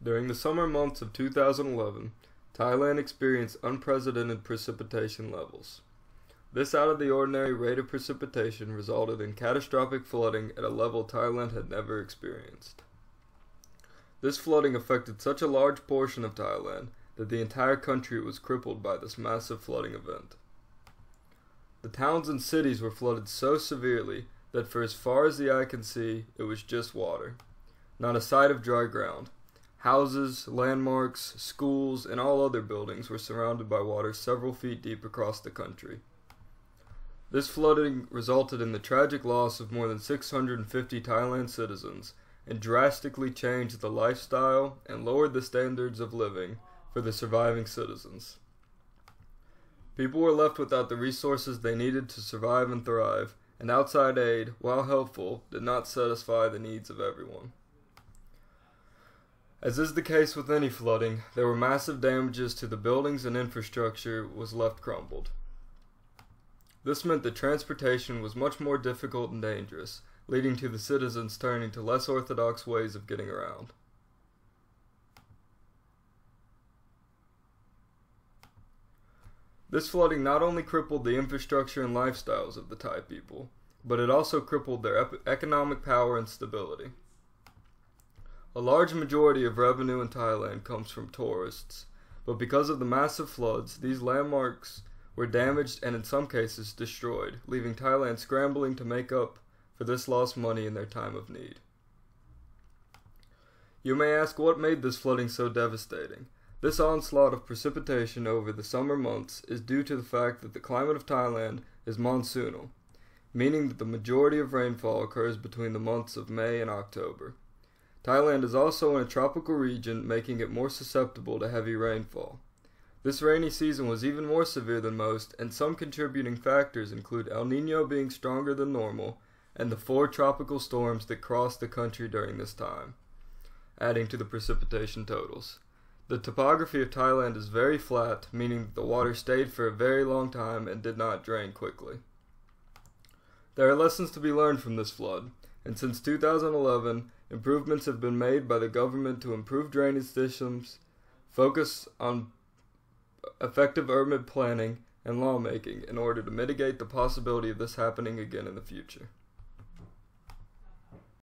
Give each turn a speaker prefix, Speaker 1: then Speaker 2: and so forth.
Speaker 1: During the summer months of 2011, Thailand experienced unprecedented precipitation levels. This out-of-the-ordinary rate of precipitation resulted in catastrophic flooding at a level Thailand had never experienced. This flooding affected such a large portion of Thailand that the entire country was crippled by this massive flooding event. The towns and cities were flooded so severely that for as far as the eye can see, it was just water. Not a sight of dry ground. Houses, landmarks, schools, and all other buildings were surrounded by water several feet deep across the country. This flooding resulted in the tragic loss of more than 650 Thailand citizens and drastically changed the lifestyle and lowered the standards of living for the surviving citizens. People were left without the resources they needed to survive and thrive, and outside aid, while helpful, did not satisfy the needs of everyone. As is the case with any flooding, there were massive damages to the buildings and infrastructure was left crumbled. This meant that transportation was much more difficult and dangerous, leading to the citizens turning to less orthodox ways of getting around. This flooding not only crippled the infrastructure and lifestyles of the Thai people, but it also crippled their economic power and stability. A large majority of revenue in Thailand comes from tourists, but because of the massive floods, these landmarks were damaged and in some cases destroyed, leaving Thailand scrambling to make up for this lost money in their time of need. You may ask what made this flooding so devastating. This onslaught of precipitation over the summer months is due to the fact that the climate of Thailand is monsoonal, meaning that the majority of rainfall occurs between the months of May and October. Thailand is also in a tropical region, making it more susceptible to heavy rainfall. This rainy season was even more severe than most, and some contributing factors include El Niño being stronger than normal, and the 4 tropical storms that crossed the country during this time, adding to the precipitation totals. The topography of Thailand is very flat, meaning that the water stayed for a very long time and did not drain quickly. There are lessons to be learned from this flood, and since 2011, improvements have been made by the government to improve drainage systems, focus on effective urban planning and lawmaking in order to mitigate the possibility of this happening again in the future.